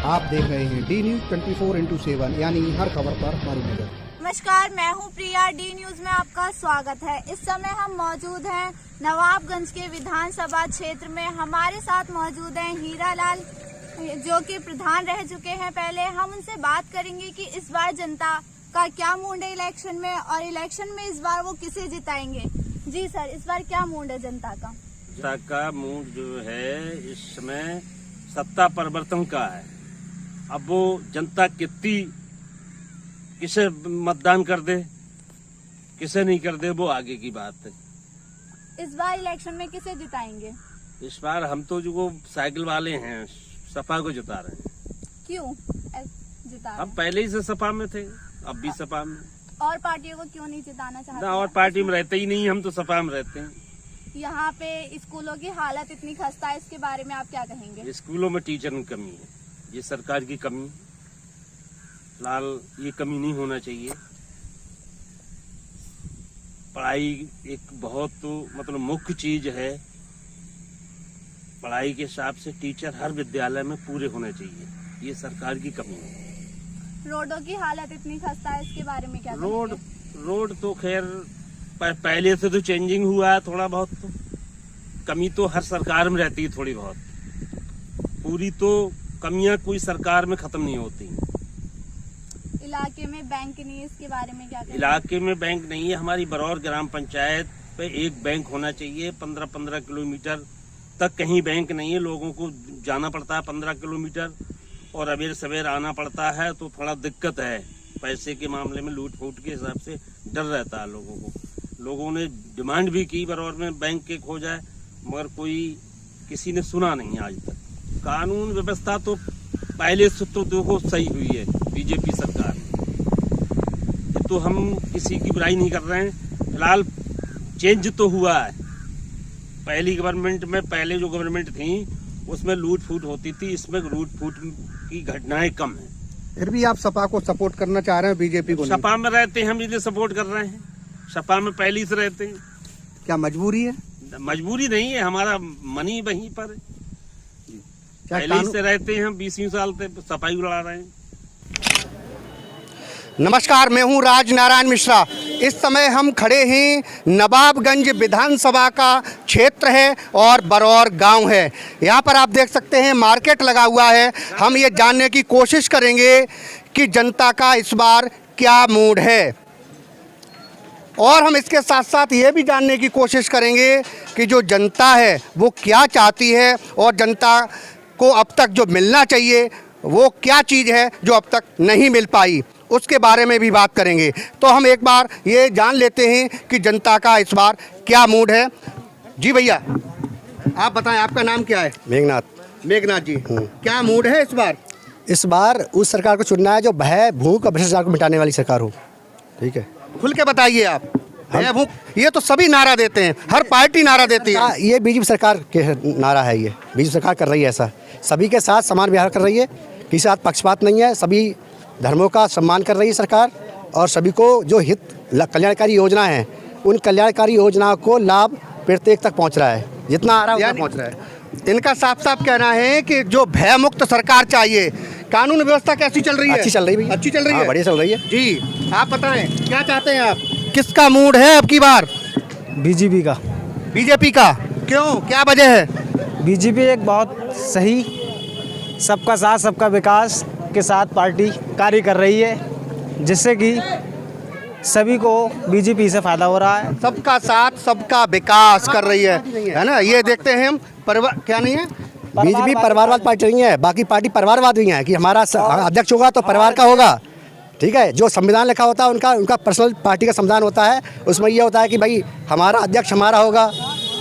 आप देख रहे हैं डी न्यूज 24x7 यानी हर खबर पर हमारी नजर। नमस्कार, मैं हूं प्रिया। डी न्यूज में आपका स्वागत है। इस समय हम मौजूद हैं नवाबगंज के विधानसभा क्षेत्र में। हमारे साथ मौजूद हैं हीरालाल, जो कि प्रधान रह चुके हैं पहले। हम उनसे बात करेंगे कि इस बार जनता का क्या मूड है इलेक्शन में, और इलेक्शन में इस बार वो किसे जिताएंगे। जी सर, इस बार क्या मूड है जनता का? जनता का मूड जो है इस समय सत्ता परिवर्तन का है। अब वो जनता किसे मतदान कर दे, किसे नहीं कर दे, वो आगे की बात है। इस बार इलेक्शन में किसे जिताएंगे? इस बार हम तो जो साइकिल वाले हैं सपा को जिता रहे हैं। क्यों जिता? हम पहले ही से सपा में थे, अब भी सपा में। और पार्टियों को क्यों नहीं जिताना चाहते? ना, और पार्टी में रहते ही नहीं, हम तो सपा में रहते हैं। यहाँ पे स्कूलों की हालत इतनी खस्ता है, इसके बारे में आप क्या कहेंगे? स्कूलों में टीचर की कमी है, ये सरकार की कमी। फिलहाल ये कमी नहीं होना चाहिए। पढ़ाई एक बहुत मतलब मुख्य चीज है। पढ़ाई के हिसाब से टीचर हर विद्यालय में पूरे होने चाहिए, ये सरकार की कमी है। रोडों की हालत इतनी खस्ता है, इसके बारे में क्या कहेंगे? रोड तो खैर पहले से तो चेंजिंग हुआ है थोड़ा बहुत, तो कमी तो हर सरकार में रहती है थोड़ी बहुत। पूरी तो कमियां कोई सरकार में खत्म नहीं होती। इलाके में बैंक नहीं है, इसके बारे में क्या कहेंगे? इलाके में बैंक नहीं है। हमारी बरौर ग्राम पंचायत पे एक बैंक होना चाहिए। 15-15 किलोमीटर तक कहीं बैंक नहीं है। लोगों को जाना पड़ता है 15 किलोमीटर, और अबेर सवेर आना पड़ता है, तो थोड़ा दिक्कत है। पैसे के मामले में लूट फूट के हिसाब से डर रहता है लोगों को। लोगों ने डिमांड भी की बरौर में बैंक के खो जाए, मगर कोई किसी ने सुना नहीं आज तक। कानून व्यवस्था तो पहले से तो देखो सही हुई है बीजेपी सरकार में, तो हम किसी की बुराई नहीं कर रहे हैं। फिलहाल चेंज तो हुआ है। पहली गवर्नमेंट में, पहले जो गवर्नमेंट थी उसमें लूट फूट होती थी, इसमें लूट फूट की घटनाएं कम है। फिर भी आप सपा को सपोर्ट करना चाह रहे हैं, बीजेपी को नहीं? सपा में रहते हैं हम, इसलिए सपोर्ट कर रहे हैं। सपा में पहले से रहते हैं। क्या मजबूरी है? मजबूरी नहीं है, हमारा मन ही वहीं पर है। पहले से रहते हैं हम, 20 साल से सफाई उड़ा रहे हैं। नमस्कार, मैं हूं राज नारायण मिश्रा। इस समय हम खड़े हैं नवाबगंज विधानसभा का क्षेत्र है और बरौर गांव है। यहां पर आप देख सकते हैं मार्केट लगा हुआ है। हम ये जानने की कोशिश करेंगे कि जनता का इस बार क्या मूड है, और हम इसके साथ साथ ये भी जानने की कोशिश करेंगे कि जो जनता है वो क्या चाहती है, और जनता को अब तक जो मिलना चाहिए वो क्या चीज़ है जो अब तक नहीं मिल पाई, उसके बारे में भी बात करेंगे। तो हम एक बार ये जान लेते हैं कि जनता का इस बार क्या मूड है। जी भैया, आप बताएं, आपका नाम क्या है? मेघनाथ जी, क्या मूड है इस बार? इस बार उस सरकार को चुनना है जो भय भूख और भ्रष्टाचार को मिटाने वाली सरकार हो। ठीक है, खुल के बताइए आप। ये तो सभी नारा देते हैं, हर पार्टी नारा देती है। ये बीजेपी सरकार के नारा है। ये बीजेपी सरकार कर रही है ऐसा, सभी के साथ समान व्यवहार कर रही है, किसी साथ पक्षपात नहीं है, सभी धर्मों का सम्मान कर रही है सरकार, और सभी को जो हित कल्याणकारी योजना है उन कल्याणकारी योजनाओं को लाभ प्रत्येक तक पहुंच रहा है, जितना आ रहा है पहुंच रहा है। इनका साफ साफ कहना है कि जो भय मुक्त सरकार चाहिए। कानून व्यवस्था कैसी चल रही है? अच्छी चल रही है, अच्छी चल रही है, बढ़िया चल रही है। जी, आप बताएं क्या चाहते हैं आप? किसका मूड है अब की बार? बीजेपी का। बीजेपी का क्यों, क्या वजह है? बीजेपी एक बहुत सही, सबका साथ सबका विकास के साथ पार्टी कार्य कर रही है, जिससे कि सभी को बीजेपी से फायदा हो रहा है। सबका साथ सबका विकास कर रही है ना। ये देखते हैं हम परिवार क्या नहीं है। बीजेपी परिवारवाद पार्टी नहीं है, बाकी पार्टी परिवारवाद नहीं है कि हमारा अध्यक्ष होगा तो परिवार का होगा। ठीक है, जो संविधान लिखा होता है उनका पर्सनल पार्टी का संविधान होता है, उसमें यह होता है कि भाई हमारा अध्यक्ष हमारा होगा,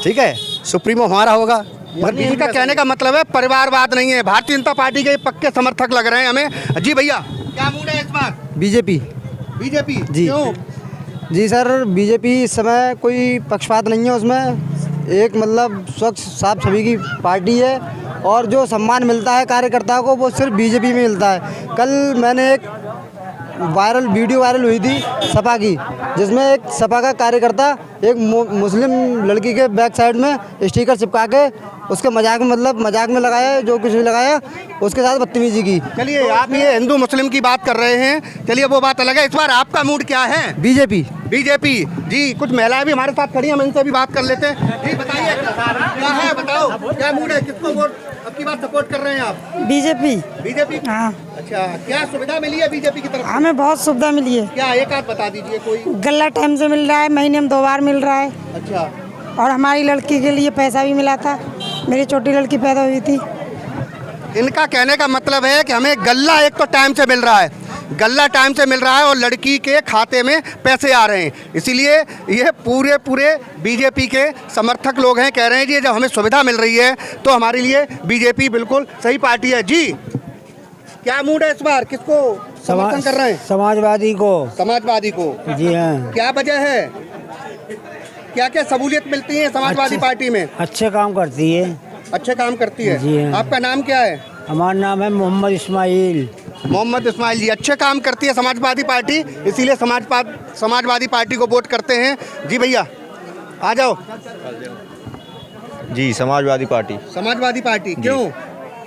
ठीक है, सुप्रीमो हमारा होगा। मगर इनका कहने का मतलब है परिवारवाद नहीं है। भारतीय जनता पार्टी के पक्के समर्थक लग रहे हैं हमें। जी भैया, क्या मूड है इस बार? बीजेपी जी। क्यों? जी सर, बीजेपी इस समय कोई पक्षपात नहीं है, उसमें एक मतलब स्वच्छ साफ सभी की पार्टी है, और जो सम्मान मिलता है कार्यकर्ताओं को वो सिर्फ बीजेपी में मिलता है। कल मैंने एक वीडियो वायरल हुई थी सपा की, जिसमें एक सपा का कार्यकर्ता एक मुस्लिम लड़की के बैक साइड में स्टिकर चिपका के उसके मजाक में मतलब मजाक में लगाया, जो कुछ भी लगाया उसके साथ बदतमीजी की। चलिए, आप ये हिंदू मुस्लिम की बात कर रहे हैं, चलिए वो बात अलग है। इस बार आपका मूड क्या है? बीजेपी। बीजेपी जी। कुछ महिलाएं भी हमारे साथ खड़ी हैं, हम इनसे भी बात कर लेते हैं। जी बताइए, क्या है, बताओ क्या मूड है, किसको वोट अब की बार सपोर्ट कर रहे हैं आप? बीजेपी। बीजेपी। हाँ, अच्छा, क्या सुविधा मिली है बीजेपी की तरफ से? हमें बहुत सुविधा मिली है। क्या एक आध बता दीजिए कोई। गल्ला टाइम से मिल रहा है, महीने में 2 बार मिल रहा है। अच्छा, और हमारी लड़की के लिए पैसा भी मिला था, मेरी छोटी लड़की पैदा हुई थी। इनका कहने का मतलब है कि हमें गल्ला एक तो टाइम से मिल रहा है, गल्ला टाइम से मिल रहा है और लड़की के खाते में पैसे आ रहे हैं, इसीलिए ये पूरे बीजेपी के समर्थक लोग हैं, कह रहे हैं जी जब हमें सुविधा मिल रही है तो हमारे लिए बीजेपी बिल्कुल सही पार्टी है। जी, क्या मूड है इस बार, किसको समर्थन कर रहे हैं? समाजवादी को। समाजवादी को। जी हाँ। क्या वजह है, क्या क्या सहूलियत मिलती है समाजवादी पार्टी में? अच्छे काम करती है। अच्छे काम करती है। जी हाँ। आपका नाम क्या है? हमारा नाम है मोहम्मद इस्माइल। मोहम्मद इस्माइल जी। अच्छे काम करती है समाजवादी पार्टी, इसीलिए समाजवादी पार्टी को वोट करते हैं। जी भैया आ जाओ। जी, समाजवादी पार्टी। समाजवादी पार्टी क्यों?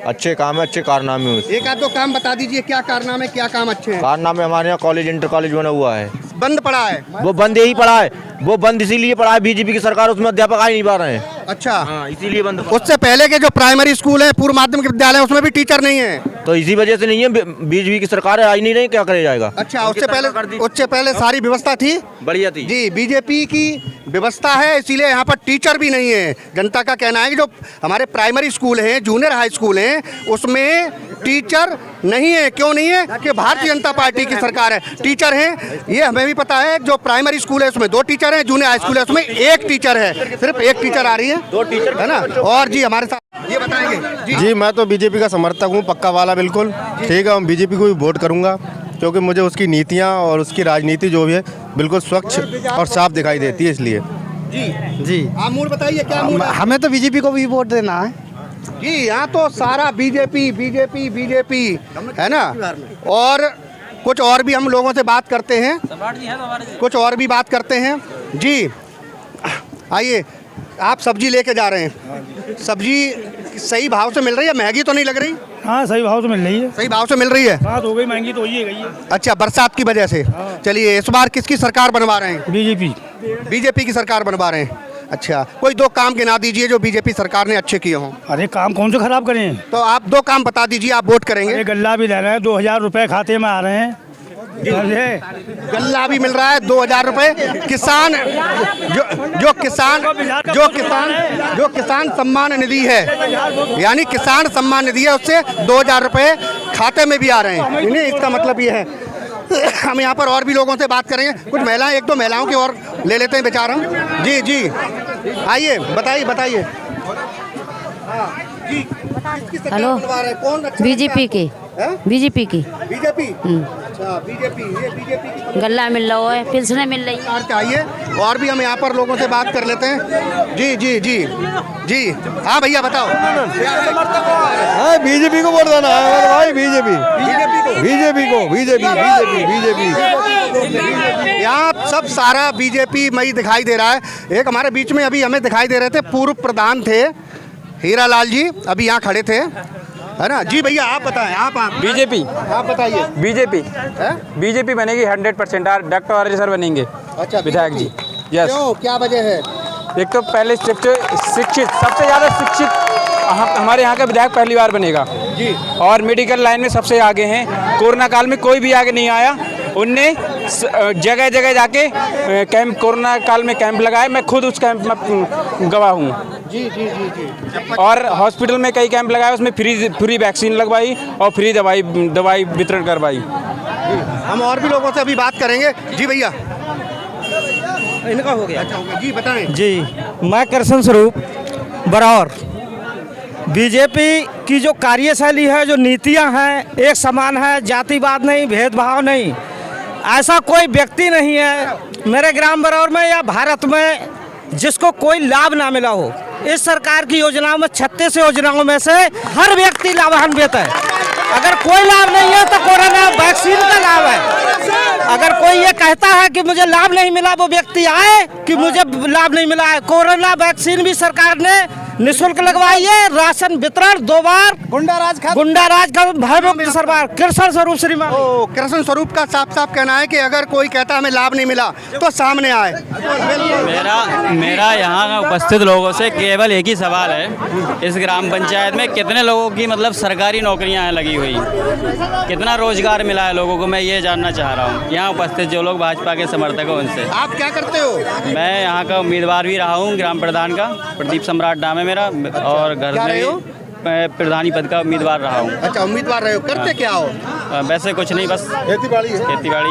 अच्छे काम है, अच्छे कारनामे हैं उसमें। एक आध दो काम बता दीजिए, क्या कारनामे, क्या काम अच्छे हैं? कारनामे हमारे यहाँ कॉलेज, इंटर कॉलेज बना हुआ है, बंद पड़ा है। वो बंद यही पड़ा है, वो बंद इसीलिए पड़ा है, बीजेपी की सरकार उसमें अध्यापक आ ही नहीं पा रहे हैं। अच्छा, हाँ, इसीलिए बंद पड़ा। उससे पहले के जो प्राइमरी स्कूल है, पूर्व माध्यमिक विद्यालय, उसमें भी टीचर नहीं है। तो इसी वजह से नहीं है, बीजेपी की सरकार आ ही नहीं रही, क्या करे जाएगा। अच्छा, उससे पहले सारी व्यवस्था थी, बढ़िया थी जी। बीजेपी की व्यवस्था है, इसीलिए यहाँ पर टीचर भी नहीं है। जनता का कहना है कि जो हमारे प्राइमरी स्कूल हैं, जूनियर हाई स्कूल हैं, उसमें टीचर नहीं है। क्यों नहीं है? कि भारतीय जनता पार्टी की सरकार है, टीचर हैं, ये हमें भी पता है। जो प्राइमरी स्कूल है उसमें 2 टीचर हैं, जूनियर हाई स्कूल है उसमें 1 टीचर है, सिर्फ 1 टीचर आ रही है, 2 टीचर है ना। और जी हमारे साथ ये बताएंगे। जी, मैं तो बीजेपी का समर्थक हूँ, पक्का वाला, बिल्कुल ठीक है। मैं बीजेपी को भी वोट करूँगा क्योंकि मुझे उसकी नीतियाँ और उसकी राजनीति जो भी है बिल्कुल स्वच्छ और साफ दिखाई देती है, इसलिए। जी आप मूड बताइए, क्या मूड है? हमें तो बीजेपी को भी वोट देना है। जी, यहाँ तो सारा बीजेपी बीजेपी बीजेपी है ना। और कुछ और भी हम लोगों से बात करते हैं, कुछ और भी बात करते हैं। जी आइए, आप सब्जी लेके जा रहे हैं, सब्जी सही भाव से मिल रही है, महंगी तो नहीं लग रही? हाँ, सही भाव से मिल रही है। सही भाव से मिल रही है। बात हो गई, महंगी तो हो ही गई है। अच्छा, बरसात की वजह से। चलिए, इस बार किसकी सरकार बनवा रहे हैं? बीजेपी। बीजेपी की सरकार बनवा रहे हैं। अच्छा, कोई 2 काम गिना दीजिए जो बीजेपी सरकार ने अच्छे किए हों। अरे काम कौन से खराब करें? तो आप 2 काम बता दीजिए, आप वोट करेंगे। अरे गल्ला भी ले रहे हैं, 2000 रुपए खाते में आ रहे हैं। गल्ला भी मिल रहा है 2000 रुपए। किसान जो किसान सम्मान निधि है, यानी किसान सम्मान निधि है, उससे 2000 रुपए खाते में भी आ रहे हैं। नहीं, इसका मतलब ये है। हम यहाँ पर और भी लोगों से बात करेंगे, कुछ महिलाएं, 1-2 महिलाओं की और ले लेते हैं बेचारा। जी जी, आइए, बताइए। जी, हेलो, कौन? बीजेपी की। बीजेपी की। बीजेपी। अच्छा, बीजेपी। ये बीजेपी की गल्ला मिल रहा है, पेंशनें मिल रही है। चाहिए। और भी हम यहाँ पर लोगों से बात कर लेते हैं। जी। हाँ भैया बताओ। हाँ, बीजेपी को वोट देना है भाई, बीजेपी यहाँ सब सारा बीजेपी में ही दिखाई दे रहा है। एक हमारे बीच में अभी हमें दिखाई दे रहे थे, पूर्व प्रधान थे हीरालाल जी, अभी यहाँ खड़े थे, है ना। जी भैया आप बताएं, आप बीजेपी। आप बताइए। बीजेपी बनेगी 100%। डॉक्टर आर्य सर बनेंगे। अच्छा, विधायक जी। यस। क्यों, क्या वजह है? एक तो पहले शिक्षित, सबसे ज़्यादा शिक्षित हमारे यहाँ का विधायक पहली बार बनेगा जी। और मेडिकल लाइन में सबसे आगे हैं। कोरोना काल में कोई भी आगे नहीं आया, उनने जगह जगह जाके कैंप, कोरोना काल में कैंप लगाए। मैं खुद उस कैंप में गवाह हूँ। जी। और हॉस्पिटल में कई कैंप लगाए, उसमें फ्री वैक्सीन लगवाई और फ्री दवाई वितरण करवाई। हम और भी लोगों से अभी बात करेंगे। जी भैया, इनका हो गया। अच्छा, हो गया। जी बताएं। जी, मैं कृष्ण स्वरूप बरौर। बीजेपी की जो कार्यशैली है, जो नीतियां हैं, एक समान है, जातिवाद नहीं, भेदभाव नहीं। ऐसा कोई व्यक्ति नहीं है मेरे ग्राम बरौर में या भारत में जिसको कोई लाभ ना मिला हो। इस सरकार की योजनाओं में, 36 योजनाओं में से हर व्यक्ति लाभान्वित है। अगर कोई लाभ नहीं है तो कोरोना वैक्सीन का लाभ है। अगर कोई ये कहता है कि मुझे लाभ नहीं मिला, वो व्यक्ति आए कि मुझे लाभ नहीं मिला है। कोरोना वैक्सीन भी सरकार ने निःशुल्क लगवाइए, राशन वितरण 2 बार, गुंडाराज का भयमुक्त सरकार, कृष्ण स्वरूप श्रीमान। ओ कृष्ण स्वरूप का साफ साफ कहना है कि अगर कोई कहता हमें लाभ नहीं मिला तो सामने आए। मेरा यहाँ उपस्थित लोगों से केवल एक ही सवाल है, इस ग्राम पंचायत में कितने लोगों की मतलब सरकारी नौकरियां हैं लगी हुई, कितना रोजगार मिला है लोगों को, मैं ये जानना चाह रहा हूँ। यहाँ उपस्थित जो लोग भाजपा के समर्थक हैं उनसे। आप क्या करते हो? मैं यहाँ का उम्मीदवार भी रहा हूँ, ग्राम प्रधान का, प्रदीप सम्राट नाम है मेरा, और घर क्या रहे हो? में मैं प्रधानी पद का उम्मीदवार रहा हूँ। अच्छा, उम्मीदवार रहे हो, करते क्या हो? वैसे कुछ नहीं, बस खेती बाड़ी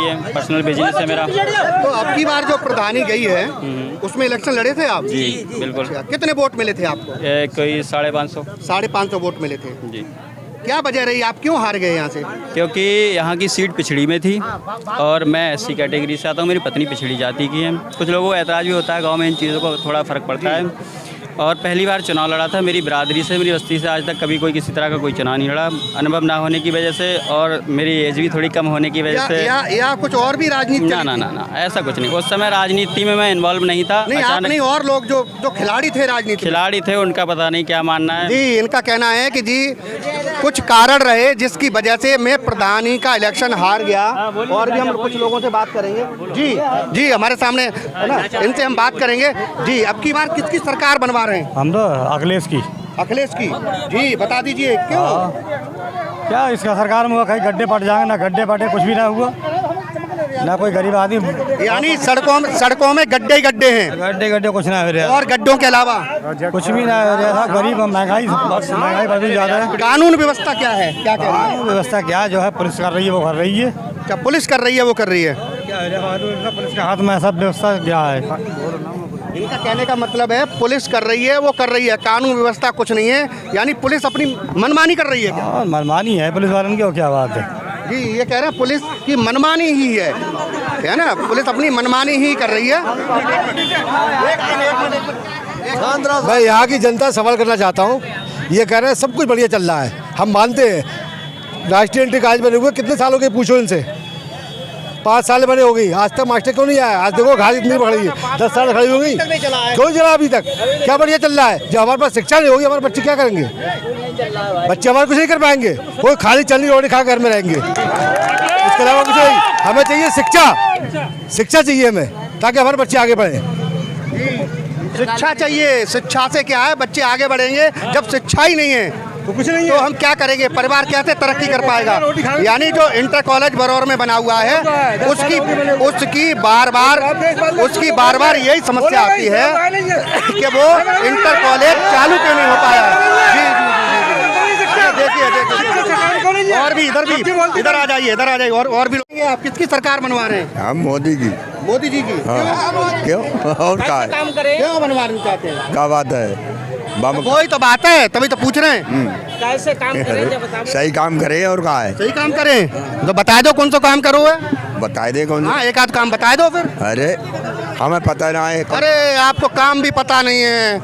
है, पर्सनल बिजनेस है मेरा। तो अब की बार जो प्रधानी गई है उसमें इलेक्शन लड़े थे आप? जी बिल्कुल। अच्छा, कितने वोट मिले थे आपको? कोई 550। 550 वोट मिले थे जी। क्या वजह रही, आप क्यों हार गए यहाँ से? क्योंकि यहाँ की सीट पिछड़ी में थी और मैं एससी कैटेगरी से आता हूँ, मेरी पत्नी पिछड़ी जाति की है। कुछ लोगों को ऐतराज़ भी होता है, गांव में इन चीज़ों को थोड़ा फ़र्क पड़ता है। और पहली बार चुनाव लड़ा था, मेरी बिरादरी से, मेरी बस्ती से आज तक कभी कोई किसी तरह का कोई चुनाव नहीं लड़ा, अनुभव ना होने की वजह से और मेरी एज भी थोड़ी कम होने की वजह से। या कुछ और भी राजनीति? ना, ऐसा कुछ नहीं। उस समय राजनीति में मैं इन्वॉल्व नहीं था। नहीं, आप नहीं, और लोग जो खिलाड़ी थे राजनीति, खिलाड़ी थे, उनका पता नहीं क्या मानना है। जी, इनका कहना है कि जी कुछ कारण रहे जिसकी वजह से मैं प्रधानी का इलेक्शन हार गया। और भी हम कुछ लोगों से बात करेंगे। जी हमारे सामने है ना, इनसे हम बात करेंगे। जी, अब की बार किसकी सरकार बनवा रहे हैं? हम तो अखिलेश की। अखिलेश की? जी, बता दीजिए क्यों? क्या इसका सरकार में हुआ, कहीं गड्ढे पट जाएंगे, ना गड्ढे पटे, कुछ भी ना हुआ, ना कोई गरीब आदमी। यानी सड़कों में गड्ढे ही गड्ढे हैं? गड्ढे कुछ ना हो रहा, और गड्ढों के अलावा कुछ भी ना हो रहा था। गरीब, महंगाई बढ़ती ज़्यादा है। कानून व्यवस्था क्या है, क्या कह रही है? कानून व्यवस्था क्या जो है, पुलिस कर रही है वो कर रही है। क्या पुलिस कर रही है वो कर रही है? पुलिस के हाथ में सब व्यवस्था क्या है? इनका कहने का मतलब है पुलिस कर रही है वो कर रही है, कानून व्यवस्था कुछ नहीं है। यानी पुलिस अपनी मनमानी कर रही है क्या? मनमानी है पुलिस वालों की, और क्या बात है? जी, ये कह रहे हैं पुलिस की मनमानी ही है ना, पुलिस अपनी मनमानी ही कर रही है। मैं यहाँ की जनता से सवाल करना चाहता हूँ। ये कह रहे हैं सब कुछ बढ़िया चल रहा है, हम मानते हैं। राष्ट्रीय एंट्री काज बने हुए कितने सालों के, पूछो इनसे। 5 साल बने हो गई, आज तक मास्टर क्यों नहीं आया? आज देखो घास इतनी बढ़ गई है, 10 साल खड़ी हो गई, क्यों चला अभी तक? क्या बढ़िया चल रहा है? जब हमारे पास शिक्षा नहीं होगी, हमारे बच्चे क्या करेंगे? बच्चे हमारे कुछ नहीं कर पाएंगे, कोई खाली चलनी रोटी खा घर में रहेंगे, इसके अलावा कुछ नहीं। हमें चाहिए शिक्षा चाहिए हमें, ताकि हमारे बच्चे आगे बढ़े। शिक्षा चाहिए, शिक्षा से क्या है, बच्चे आगे बढ़ेंगे। जब शिक्षा ही नहीं है तो कुछ नहीं तो हम क्या करेंगे? परिवार कैसे तरक्की कर पाएगा? यानी जो इंटर कॉलेज बरौर में बना हुआ है उसकी बार बार यही समस्या आती है कि वो इंटर कॉलेज चालू क्यों नहीं हो पाया है। जी, देखिए और भी इधर आ जाइए और भी लोग। आप किसकी सरकार बनवा रहे हैं? हम मोदी जी की। क्यों? और क्या क्यों बनवाना चाहते हैं? क्या बात है? वही तो बात है, तभी तो पूछ रहे हैं। कैसे काम करें? सही काम करें, और क्या है? सही काम करें तो बता दो कौन सा काम करो है? बता दे कौन? हाँ, एक आध काम बता दो फिर। अरे हमें पता ना है। अरे आपको काम भी पता नहीं है।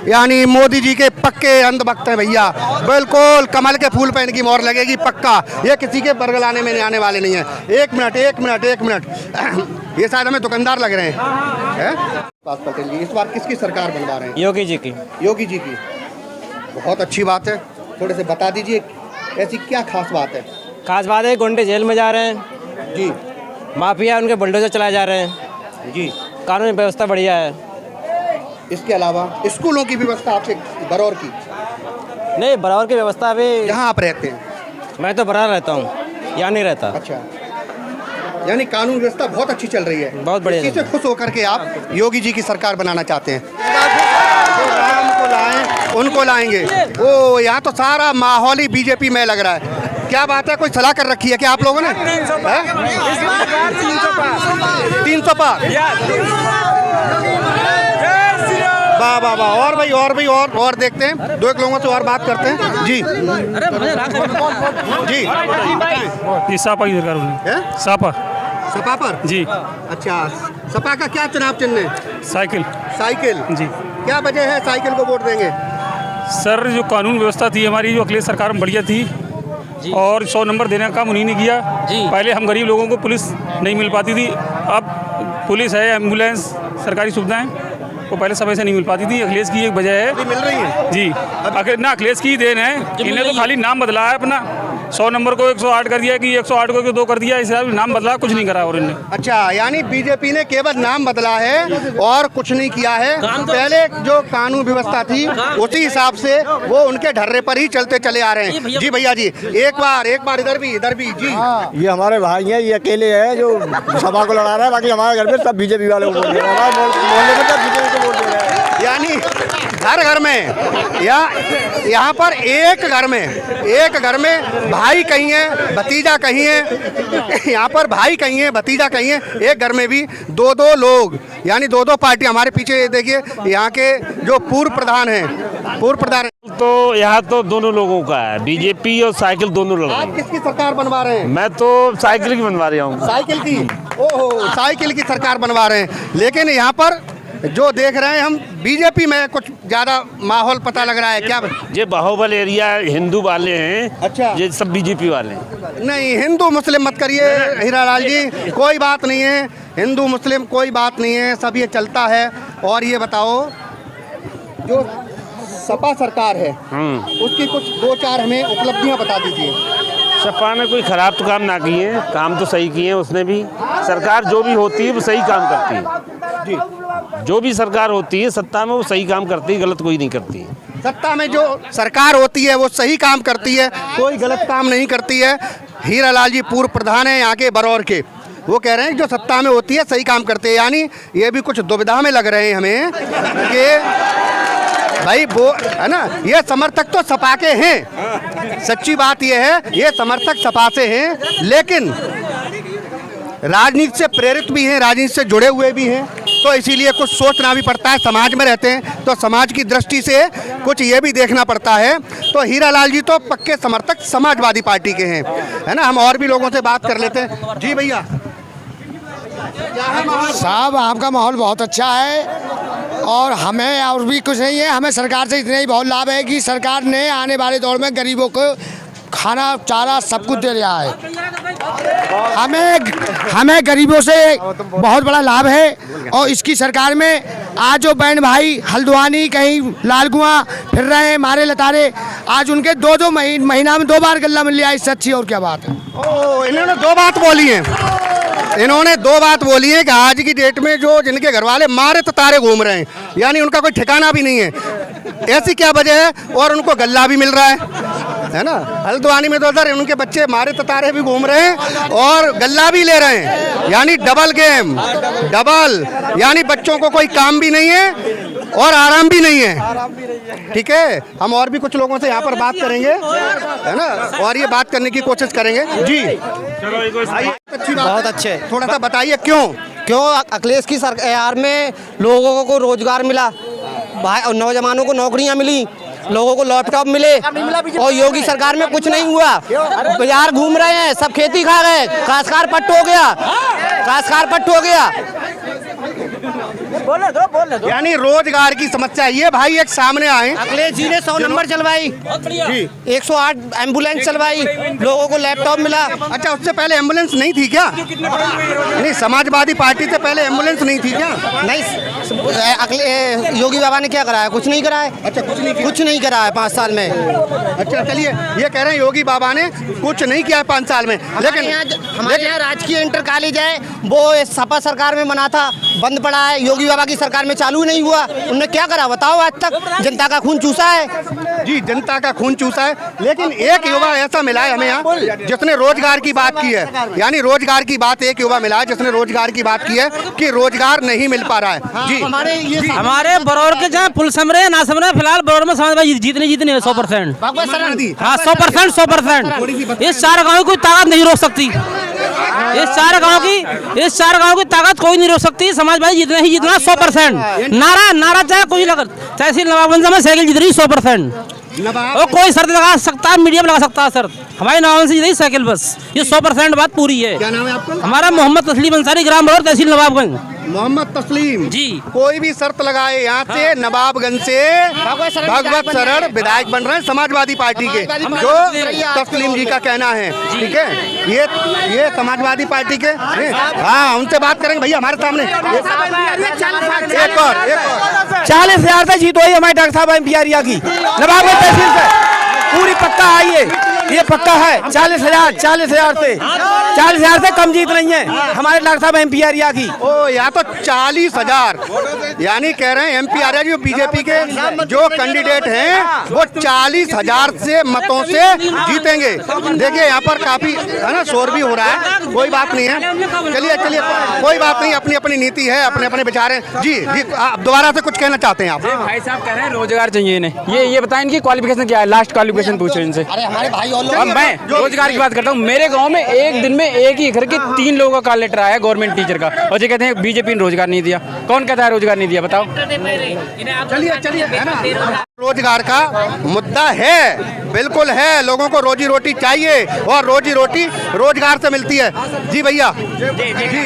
यानी मोदी जी के पक्के अंधभक्त हैं भैया, बिल्कुल कमल के फूल पे इनकी मोहर लगेगी पक्का। ये किसी के बरगलाने में आने वाले नहीं है। एक मिनट ये शायद हमें दुकानदार लग रहे हैं। पटेल जी, इस बार किसकी सरकार बनवा रहे हैं? योगी जी की। बहुत अच्छी बात है, थोड़े से बता दीजिए ऐसी क्या खास बात है? खास बात है, गुंडे जेल में जा रहे हैं जी, माफिया उनके बुलडोजर चलाए जा रहे हैं जी, कानून व्यवस्था बढ़िया है। इसके अलावा स्कूलों की व्यवस्था आपसे बरौर की? नहीं, बराबर की व्यवस्था अभी। जहाँ आप रहते हैं? मैं तो बराबर रहता हूँ, यहाँ नहीं रहता। अच्छा, यानी कानून व्यवस्था बहुत अच्छी चल रही है, बहुत बढ़िया। इससे खुश होकर के आप योगी जी की सरकार बनाना चाहते हैं? जो राम को लाएं उनको लाएंगे। ओ, यहाँ तो सारा माहौल ही बीजेपी में लग रहा है। क्या बात है, कोई सलाह कर रखी है क्या आप लोगों ने? 300 पार। वाह, और भाई और देखते हैं, 2 एक लोगों से और बात करते हैं। जी ये सापा की सरकार होगी। सपा पर? जी। अच्छा, सपा का क्या चुनाव चिन्ह है? साइकिल जी। क्या वजह है साइकिल को वोट देंगे? सर, जो कानून व्यवस्था थी हमारी, जो अखिलेश सरकार में बढ़िया थी, और 100 नंबर देने का काम उन्हीं ने किया। पहले हम गरीब लोगों को पुलिस नहीं मिल पाती थी, अब पुलिस है, एम्बुलेंस, सरकारी सुविधाएं, वो पहले समय से नहीं मिल पाती थी। अखिलेश की एक वजह है, मिल रही है जी। अखिलेश की देन है, इन्हें तो खाली नाम बदला है अपना, 100 नंबर को 108 कर दिया कि 108 को 2 कर दिया, इसे नाम बदला, कुछ नहीं करा और इन्हें। अच्छा, यानी बीजेपी ने केवल नाम बदला है और कुछ नहीं किया है। पहले जो कानून व्यवस्था थी उसी हिसाब से वो उनके ढर्रे पर ही चलते चले आ रहे हैं। जी भैया जी, एक बार इधर भी जी। ये हमारे भाई हैं, ये अकेले हैं जो सभा को लड़ा रहा है, बाकी हमारे घर में सब बीजेपी वाले को वोट दे रहे हैं, हमारे मोहल्ले में सब बीजेपी को वोट दे रहे हैं। यानी घर में यहाँ पर एक घर में भाई कहीं है, भतीजा कहीं है, यहाँ पर भाई कहीं है, भतीजा कहीं है, एक घर में भी 2-2 लोग, यानी 2-2 पार्टी। हमारे पीछे देखिए यहाँ के जो पूर्व प्रधान तो यहाँ तो दोनों लोगों का है, बीजेपी और साइकिल दोनों लड़ रहे आप हैं। किसकी सरकार बनवा रहे हैं? मैं तो साइकिल की बनवा रहा हूँ। साइकिल की? ओहो, साइकिल की सरकार बनवा रहे हैं। लेकिन यहाँ पर जो देख रहे हैं हम, बीजेपी में कुछ ज्यादा माहौल पता लग रहा है क्या? ये बाहुबल एरिया हिंदू वाले हैं। अच्छा, ये सब बीजेपी वाले हैं। नहीं, हिंदू मुस्लिम मत करिए हीरालाल जी, कोई बात नहीं है, हिंदू मुस्लिम कोई बात नहीं है, सब ये चलता है। और ये बताओ, जो सपा सरकार है उसकी कुछ 2-4 हमें उपलब्धियां बता दीजिए। सपा ने कोई खराब तो काम ना किए हैं, काम तो सही किए हैं उसने भी। सरकार जो भी होती है वो सही काम करती है जी। जो भी सरकार होती है सत्ता में वो सही काम करती है, गलत कोई नहीं करती है। सत्ता में जो सरकार होती है वो सही काम करती है, कोई गलत काम नहीं करती है। हीरालाल जी पूर्व प्रधान हैं यहाँ के बरौर के, वो कह रहे हैं जो सत्ता में होती है सही काम करते हैं। यानी ये भी कुछ दुविधा में लग रहे हैं हमें कि भाई वो है ना, ये समर्थक तो सपा के हैं, सच्ची बात ये है, ये समर्थक सपा से हैं, लेकिन राजनीति से प्रेरित भी हैं, राजनीति से जुड़े हुए भी हैं, तो इसीलिए कुछ सोचना भी पड़ता है। समाज में रहते हैं तो समाज की दृष्टि से कुछ ये भी देखना पड़ता है। तो हीरालाल जी तो पक्के समर्थक समाजवादी पार्टी के हैं, है ना। हम और भी लोगों से बात कर लेते हैं। जी भैया, साहब आपका माहौल बहुत अच्छा है और हमें और भी कुछ नहीं है, हमें सरकार से इतना ही बहुत लाभ है कि सरकार ने आने वाले दौर में गरीबों को खाना चारा सब कुछ दे रहा है। हमें गरीबों से बहुत बड़ा लाभ है। और इसकी सरकार में आज जो बहन भाई हल्द्वानी कहीं लालगुआ फिर रहे हैं मारे लतारे, आज उनके 2-2 महीना में 2 बार गल्ला मिल लिया, इससे अच्छी और क्या बात है। इन्होंने 2 बात बोली है, इन्होंने 2 बात बोली है कि आज की डेट में जो जिनके घर वाले मारे तारे घूम रहे हैं, यानी उनका कोई ठिकाना भी नहीं है, ऐसी क्या वजह है, और उनको गल्ला भी मिल रहा है ना। हल्द्वानी में तो उधर उनके बच्चे मारे तारे भी घूम रहे हैं और गल्ला भी ले रहे हैं, यानी डबल गेम, यानी बच्चों को कोई काम भी नहीं है और आराम भी नहीं है। ठीक है, हम और भी कुछ लोगों से यहाँ पर बात करेंगे, है ना, और ये बात करने की कोशिश करेंगे। जी अच्छी बात, बहुत अच्छे। थोड़ा सा बताइए क्यों अखिलेश की सरकार में लोगों को रोजगार मिला, भाई और नौजवानों को नौकरियां मिली, लोगों को लैपटॉप मिले, और योगी सरकार में कुछ नहीं हुआ। बाजार घूम रहे हैं, सब खेती खा गए, काश्तकार पट्ट हो गया। बोले दो। यानी रोजगार की समस्या ये भाई एक सामने आए। अखिलेश जी ने 100 नंबर चलवाई, 108 एम्बुलेंस चलवाई, लोगों को लैपटॉप मिला। अच्छा, उससे पहले एम्बुलेंस नहीं थी क्या? नहीं, समाजवादी पार्टी से पहले एम्बुलेंस नहीं थी क्या? नहीं, योगी बाबा ने क्या कराया? कुछ नहीं कराया। अच्छा, कुछ नहीं कराया 5 साल में। अच्छा चलिए, ये कह रहे हैं योगी बाबा ने कुछ नहीं किया 5 साल में, लेकिन हमारे यहाँ राजकीय इंटर कॉलेज है, वो सपा सरकार में बना था, बंद पड़ा है। योगी बाबा की सरकार में चालू नहीं हुआ, उन्होंने क्या करा बताओ? आज तक जनता का खून चूसा है। जी, जनता का खून चूसा है, लेकिन एक युवा ऐसा मिला है हमें यहाँ जिसने रोजगार की बात की है। यानी रोजगार की बात एक युवा मिला है जिसने रोजगार की बात की है कि रोजगार नहीं मिल पा रहा है। जी, हमारे बरौर के जहाँ फुल समरे ना समरे, फिलहाल बरौर में समाजवादी जीतने 100%। हाँ, 100%। इस 4 गाँव की ताकत नहीं रोक सकती, इस 4 गाँव की ताकत कोई नहीं रोक सकती। समाजवादी जीतना ही जीतना 100%। नारा चाहे कोई लगा, तहसील नवाबगंज में साइकिल जीत रही 100%। और कोई शर्त लगा सकता है, मीडिया में लगा सकता है शर्त, हमारे नवाबगंज से जीत रही साइकिल बस, ये 100% बात पूरी है। क्या नाम है आपका? हमारा मोहम्मद तस्लीम अंसारी, ग्राम बरौर, तहसील नवाबगंज। मोहम्मद तस्लीम जी। कोई भी शर्त लगाए यहाँ से नवाबगंज से भगवत शरण विधायक बन रहे हैं समाजवादी पार्टी के, जो तस्लीम जी का कहना है। ठीक है, ये समाजवादी पार्टी के, हाँ उनसे बात करेंगे भैया हमारे सामने। एक और 40,000 से जीत हुई हमारे डॉक्टर साहब एमपीआरिया की नवाबगंज तहसील से पूरी पक्का आई है, ये पक्का है। 40,000 से कम जीत नहीं है हमारे डॉक्टर साहब एमपीआरिया की। ओ यहाँ तो 40,000 यानी कह रहे हैं एमपीआरिया जो बीजेपी के जो कैंडिडेट हैं वो 40,000 से मतों से जीतेंगे। देखिए यहाँ पर काफी है ना शोर भी हो रहा है, कोई बात नहीं है, चलिए कोई बात नहीं, अपनी अपनी नीति है, अपने अपने विचार हैं। जी आप दोबारा से कुछ कहना चाहते हैं आप? भाई साहब कह रहे हैं रोजगार चाहिए इन्हें, ये बताएं इनकी क्वालिफिकेशन क्या है, लास्ट क्वालिफिकेशन पूछो इनसे। अरे हमारे भाई और लोग, अब मैं रोजगार की बात करता हूँ। मेरे गांव में एक दिन में एक ही घर के 3 लोगों का लेटर आया गवर्नमेंट टीचर का, और ये कहते हैं बीजेपी ने रोजगार नहीं दिया। कौन कहता है रोजगार नहीं दिया, बताओ। चलिए है ना, रोजगार का मुद्दा है, बिल्कुल है, लोगों को रोजी रोटी चाहिए और रोजी रोटी रोजगार से मिलती है। जी भैया। जी।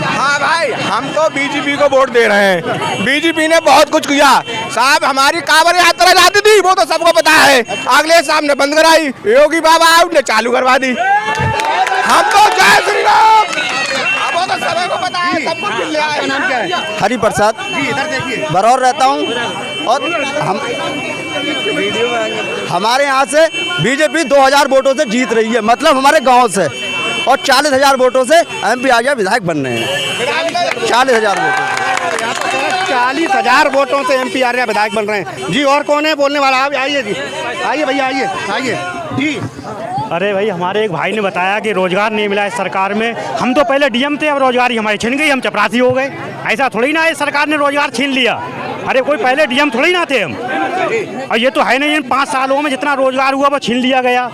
हाँ भाई, हम तो बीजेपी को वोट दे रहे हैं। बीजेपी ने बहुत कुछ किया साहब, हमारी कांवड़ यात्रा जाती थी वो तो सबको पता है, अगले साहब ने बंद कराई, योगी बाबा ने चालू करवा दी। हम तो जय श्री राम, वो तो सबको पता है, सब कुछ मिल रहा है। नाम क्या है? हरि प्रसाद जी, इधर देखिए। बरौर रहता हूँ और हमारे यहाँ से बीजेपी 2000 वोटों से जीत रही है, मतलब हमारे गांव से, और 40,000 वोटों से एमपीआरिया विधायक बन रहे हैं। 40,000 वोटों 40,000 वोटों से एमपीआरिया विधायक बन रहे हैं। जी और कौन है बोलने वाला? आप आइए जी, आइए भैया, आइए जी। अरे भाई, हमारे एक भाई ने बताया कि रोजगार नहीं मिला इस सरकार में। हम तो पहले डीएम थे, अब रोजगार ही हमारी छिन गई, हम चपरासी हो गए। ऐसा थोड़ी ना है सरकार ने रोजगार छीन लिया। अरे कोई पहले डीएम थोड़ी ना थे हम, और ये तो है नहीं, इन 5 सालों में जितना रोजगार हुआ वो छीन लिया गया।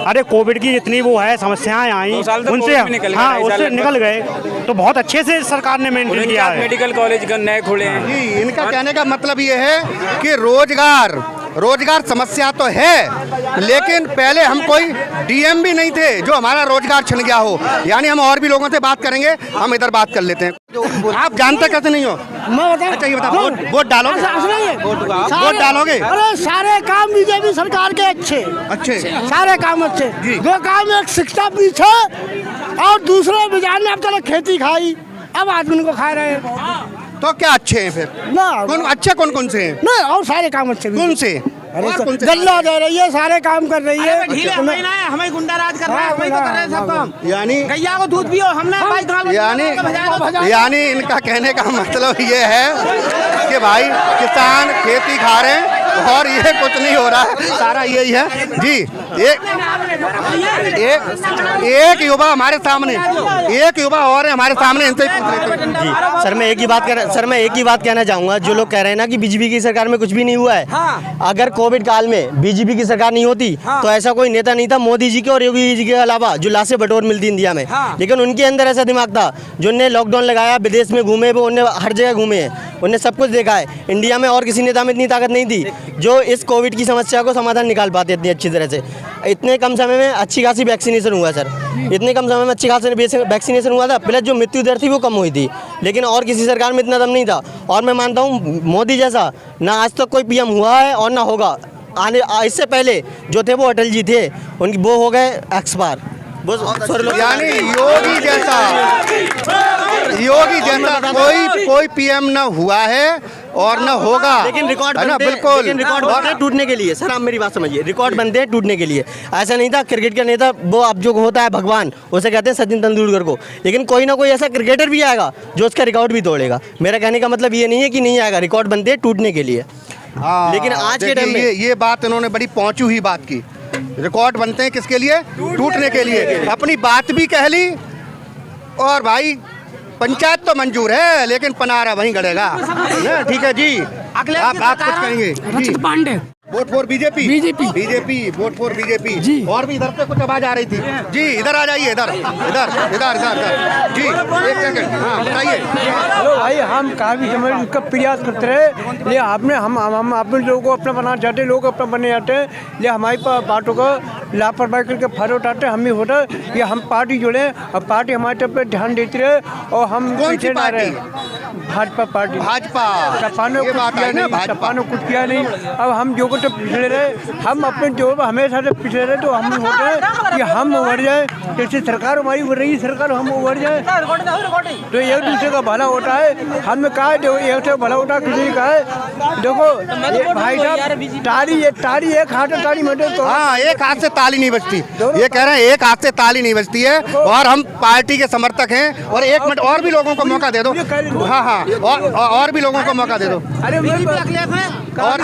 अरे कोविड की जितनी वो है समस्याएं आई उनसे, हाँ उससे निकल गए, तो बहुत अच्छे से सरकार ने मेंटेन किया है। मेडिकल कॉलेज नए खुले हैं। जी, इनका कहने का मतलब ये है कि रोजगार समस्या तो है, लेकिन पहले हम कोई डीएम भी नहीं थे जो हमारा रोजगार छिन गया हो। यानी हम और भी लोगों से बात करेंगे, हम इधर बात कर लेते हैं। आप जानते कैसे नहीं हो? अच्छा ये बताओ, वोट डालोगे? वोट डालोगे? अरे सारे काम बीजेपी सरकार के अच्छे सारे काम अच्छे। 2 काम, एक शिक्षा पीछे और दूसरे बिजार ने अब तक खेती खाई, अब आदमी को खा रहे हैं। तो क्या अच्छे हैं फिर? ना अच्छे कौन से हैं? नहीं, और सारे काम अच्छे। कौन से? गल्ला दे रही है, सारे काम कर रही है। हमें गुंडा राज कर रहा है, हमें तो कर रहे हैं सब काम। यानी गैया को दूध पियो, हमने यानी इनका कहने का मतलब ये है कि भाई किसान खेती खा रहे हैं और ये कुछ नहीं हो रहा है, सारा यही है। जी एक युवा हमारे सामने, एक युवा और है हमारे सामने, इनसे ही पूछ लेते हैं। जी सर, मैं एक ही बात कहना चाहूँगा। जो लोग कह रहे हैं ना कि बीजेपी की सरकार में कुछ भी नहीं हुआ है, अगर कोविड काल में बीजेपी की सरकार नहीं होती तो ऐसा कोई नेता नहीं था मोदी जी के और योगी जी के अलावा जो लाशें बटोर मिलती इंडिया में। लेकिन उनके अंदर ऐसा दिमाग था, जो उन्हें लॉकडाउन लगाया, विदेश में घूमे, वो उन्हें हर जगह घूमे हैं, उन्हें सब कुछ देखा है। इंडिया में और किसी नेता में इतनी ताकत नहीं थी जो इस कोविड की समस्या को समाधान निकाल पाते इतनी अच्छी तरह से। इतने कम समय में अच्छी खासी वैक्सीनेशन हुआ सर, इतने कम समय में अच्छी खासी वैक्सीनेशन हुआ था, प्लस जो मृत्यु दर थी वो कम हुई थी। लेकिन और किसी सरकार में इतना दम नहीं था। और मैं मानता हूँ मोदी जैसा ना आज तक कोई पीएम हुआ है और ना होगा। इससे पहले जो थे वो अटल जी थे, उनकी वो हो गए एक्सपायर। यानी योगी जैसा कोई पीएम न हुआ है और न होगा। लेकिन रिकॉर्ड बनते हैं टूटने के लिए। सर आप मेरी बात समझिए, रिकॉर्ड बनते हैं टूटने के लिए। ऐसा नहीं था क्रिकेट का नेता वो अब जो होता है भगवान, उसे कहते हैं सचिन तेंदुलकर को, लेकिन कोई ना कोई ऐसा क्रिकेटर भी आएगा जो उसका रिकॉर्ड भी तोड़ेगा। मेरा कहने का मतलब ये नहीं है कि नहीं आएगा, रिकॉर्ड बनते हैं टूटने के लिए। लेकिन आज के टाइम में ये बात इन्होंने बड़ी पहुंची हुई बात की। रिकॉर्ड बनते हैं किसके लिए? टूटने के लिए। अपनी बात भी कह ली, और भाई पंचायत तो मंजूर है लेकिन पनारा वहीं गड़ेगा। ठीक है जी, आप बात कुछ कहेंगे? Rachit Pandey vote for BJP. BJP vote for BJP ji. और भी इधर से कुछ आवाज आ रही थी जी, इधर आ जाइए, इधर इधर इधर इधर जी, एक सेकंड। हाँ बताइए। हेलो भाई, हम काफ़ी समय का प्रयास करते रहे, ये आपने हम अपने लोगों को अपना बनाना चाहते, लोग अपना बने जाते हैं, ये हमारी पार्टियों को लापरवाही करके फायदा उठाते हैं। हम भी होता ये हम पार्टी जुड़े और पार्टी हमारे तरफ पे ध्यान देती रहे और हम पीछे ना रहे। भाजपा पार्टी। भाजपा सपा ने कुछ किया नहीं। अब हम जो को तो पिछड़े रहे, हम अपने जो हमेशा से पिछड़े रहे, तो हम होते हैं कि हम उभर जाए, जैसे सरकार हमारी उभर रही सरकार, हम उभर जाए तो एक दूसरे का भला होता है। हमने कहा है देखो एक से भला होता है, किसी का है देखो भाई साहब, ताली एक हाथ से ताली मटे तो हाँ, एक हाथ से ताली नहीं बजती, ये कह रहे हैं एक हाथ से ताली नहीं बजती है। और हम पार्टी के समर्थक हैं। और एक मिनट और भी लोगों को मौका दे दो। हाँ हाँ, और भी लोगों को मौका दे दो।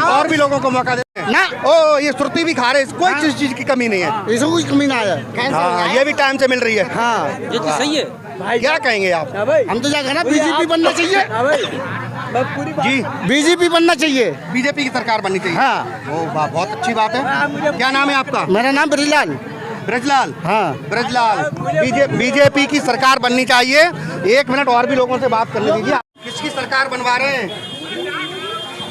और भी लोगों को मौका दे ना। ओ ये सुर्ती भी खा रहे, कोई चीज की कमी नहीं है, इसमें कोई कमी ना है। हाँ, ये भी टाइम से मिल रही है। हाँ ये तो सही है भाई, क्या कहेंगे आप? हम तो क्या कहना, बीजेपी बनना चाहिए जी, बीजेपी बनना चाहिए, बीजेपी की सरकार बननी चाहिए। हाँ बहुत अच्छी बात है। क्या नाम है आपका? मेरा नाम ब्रजलाल। ब्रजलाल, हाँ ब्रजलाल। बीजेपी की सरकार बननी चाहिए। एक मिनट और भी लोगों से बात करने दीजिए। किसकी सरकार बनवा रहे हैं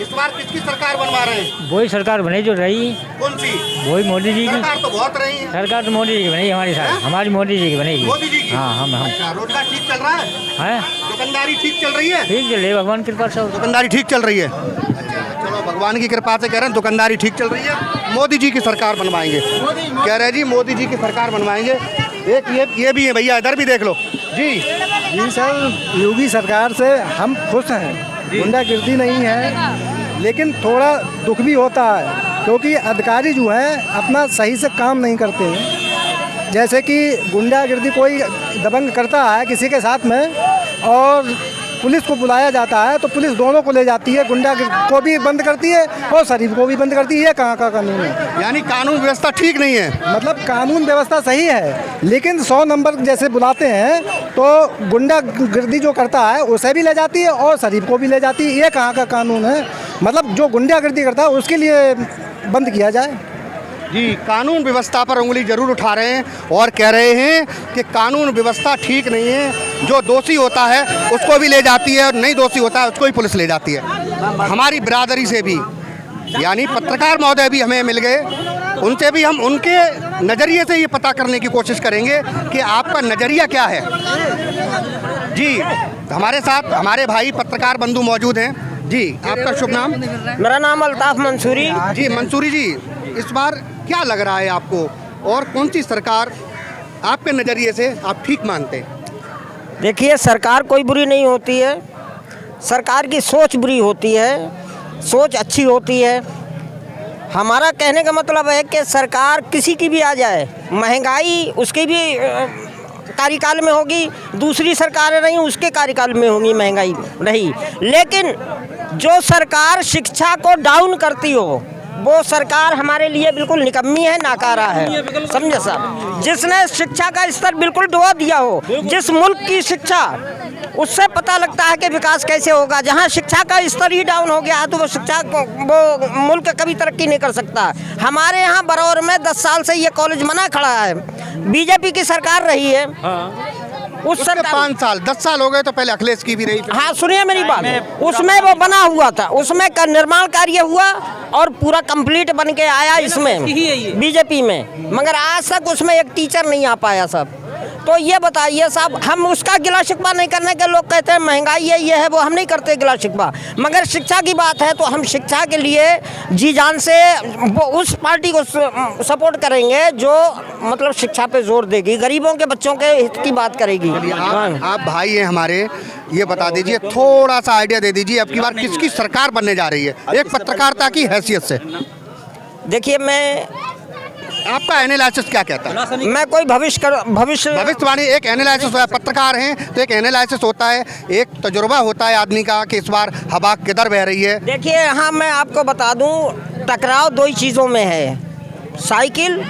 इस बार? किसकी सरकार बनवा रहे हैं? वही सरकार बने जो रही। कौन सी? वही मोदी जी की सरकार तो बहुत रही है। सरकार तो मोदी जी की बनेगी हमारी साथ, हमारी मोदी जी की बनेगी। मोदी जी की? हाँ हम अच्छा, रोजगार ठीक चल रहा है? दुकानदारी ठीक चल रही है? ठीक चल रही है भगवान की कृपा से। दुकानदारी ठीक चल रही है। अच्छा चलो, भगवान की कृपा से कह रहे हैं दुकानदारी ठीक चल रही है। मोदी जी की सरकार बनवाएंगे कह रहे हैं जी, मोदी जी की सरकार बनवाएंगे। एक ये भी है भैया, इधर भी देख लो जी सर, योगी सरकार से हम खुश हैं, गुंडागिर्दी नहीं है, लेकिन थोड़ा दुख भी होता है क्योंकि अधिकारी जो हैं अपना सही से काम नहीं करते हैं। जैसे कि गुंडागिर्दी कोई दबंग करता है किसी के साथ में और पुलिस को बुलाया जाता है तो पुलिस दोनों को ले जाती है, गुंडा को भी बंद करती है और शरीफ को भी बंद करती है। कहाँ का कानून है? यानी कानून व्यवस्था ठीक नहीं है। मतलब कानून व्यवस्था सही है लेकिन 100 नंबर जैसे बुलाते हैं तो गुंडागिर्दी जो करता है उसे भी ले जाती है और शरीफ को भी ले जाती है। ये कहाँ का कानून है? मतलब जो गुंडागिर्दी करता है उसके लिए बंद किया जाए। जी, कानून व्यवस्था पर उंगली जरूर उठा रहे हैं और कह रहे हैं कि कानून व्यवस्था ठीक नहीं है। जो दोषी होता है उसको भी ले जाती है और नहीं दोषी होता है उसको भी पुलिस ले जाती है। हमारी बिरादरी से भी, यानी पत्रकार महोदय भी हमें मिल गए, उनसे भी हम उनके नज़रिए से ये पता करने की कोशिश करेंगे कि आपका नज़रिया क्या है। जी, हमारे साथ हमारे भाई पत्रकार बंधु मौजूद हैं। जी, आपका शुभ नाम? मेरा नाम अल्ताफ मंसूरी। जी मंसूरी जी, इस बार क्या लग रहा है आपको और कौन सी सरकार आपके नज़रिए से आप ठीक मानते हैं? देखिए, सरकार कोई बुरी नहीं होती है, सरकार की सोच बुरी होती है, सोच अच्छी होती है। हमारा कहने का मतलब है कि सरकार किसी की भी आ जाए, महंगाई उसके भी कार्यकाल में होगी, दूसरी सरकारें नहीं उसके कार्यकाल में होंगी महंगाई नहीं, लेकिन जो सरकार शिक्षा को डाउन करती हो वो सरकार हमारे लिए बिल्कुल निकम्मी है, नाकारा है। समझे साहब, जिसने शिक्षा का स्तर बिल्कुल डुबा दिया हो, जिस मुल्क की शिक्षा, उससे पता लगता है कि विकास कैसे होगा। जहां शिक्षा का स्तर ही डाउन हो गया तो वो मुल्क कभी तरक्की नहीं कर सकता। हमारे यहाँ बरौर में 10 साल से ये कॉलेज बना खड़ा है, बीजेपी की सरकार रही है। उस सरकार 5 साल 10 साल हो गए तो पहले अखिलेश की भी रही। हाँ सुनिए मेरी बात, उसमें वो बना हुआ था, उसमें निर्माण कार्य हुआ और पूरा कंप्लीट बन के आया इसमें बीजेपी में, मगर आज तक उसमें एक टीचर नहीं आ पाया सब। तो ये बताइए साहब, हम उसका गिला शिकवा नहीं करने के, लोग कहते हैं महंगाई है ये है वो, हम नहीं करते गिला शिकवा, मगर शिक्षा की बात है तो हम शिक्षा के लिए जी जान से वो उस पार्टी को सपोर्ट करेंगे जो मतलब शिक्षा पे जोर देगी, गरीबों के बच्चों के हित की बात करेगी। आप भाई हैं हमारे, ये बता दीजिए, थोड़ा सा आइडिया दे दीजिए अब की बार किसकी सरकार बनने जा रही है एक पत्रकारिता की हैसियत से? देखिए, मैं आपका एनालिसिस क्या कहता है? मैं कोई भविष्यवाणी, एक एनालिसिस, पत्रकार हैं तो एक एनालिसिस होता है, एक तजुर्बा होता है आदमी का कि इस बार हवा किधर बह रही है। देखिए, हाँ मैं आपको बता दूं, टकराव 2 ही चीज़ों में है, साइकिल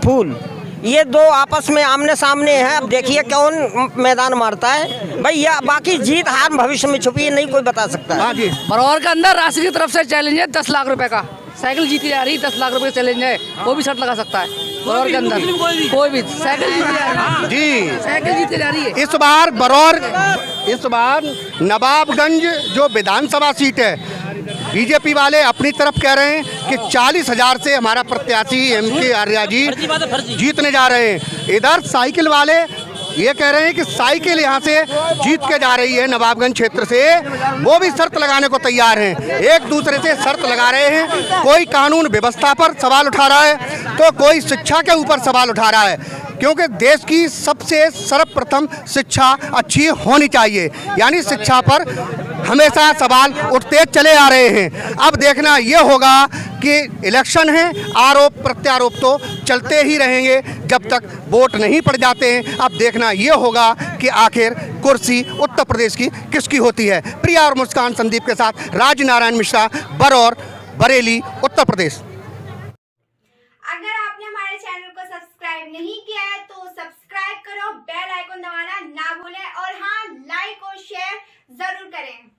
फूल, ये 2 आपस में आमने सामने है। अब देखिए कौन मैदान मारता है भैया, बाकी जीत हार भविष्य में छुपी है, नहीं कोई बता सकता है। हाँ जी, बरौर के अंदर राशि की तरफ से चैलेंज है 10 लाख रुपए का। साइकिल जीती जा रही, 10 लाख रुपए का चैलेंज है, वो भी शर्त लगा सकता है बरौर के अंदर, कोई भी साइकिल जीती जा रही है जी, साइकिल जीती जा रही है। इस बार नवाबगंज जो विधानसभा सीट है, बीजेपी वाले अपनी तरफ कह रहे हैं कि 40,000 से हमारा प्रत्याशी MK आर्या जी जीतने जा रहे हैं। इधर साइकिल वाले ये कह रहे हैं कि साइकिल यहाँ से जीत के जा रही है नवाबगंज क्षेत्र से, वो भी शर्त लगाने को तैयार हैं। एक दूसरे से शर्त लगा रहे हैं, कोई कानून व्यवस्था पर सवाल उठा रहा है तो कोई शिक्षा के ऊपर सवाल उठा रहा है, क्योंकि देश की सबसे सर्वप्रथम शिक्षा अच्छी होनी चाहिए, यानी शिक्षा पर हमेशा सवाल उठते चले आ रहे हैं। अब देखना ये होगा कि इलेक्शन है, आरोप प्रत्यारोप तो चलते ही रहेंगे जब तक वोट नहीं पड़ जाते हैं। अब देखना ये होगा कि आखिर कुर्सी उत्तर प्रदेश की किसकी होती है। प्रिया और मुस्कान संदीप के साथ राज नारायण मिश्रा, बरौर, बरेली, उत्तर प्रदेश। अगर आपने हमारे चैनल को सब्सक्राइब नहीं किया है तो सब्सक्राइब करो, बेल आइकन दबाना ना भूलें और हाँ, लाइक और शेयर जरूर करें।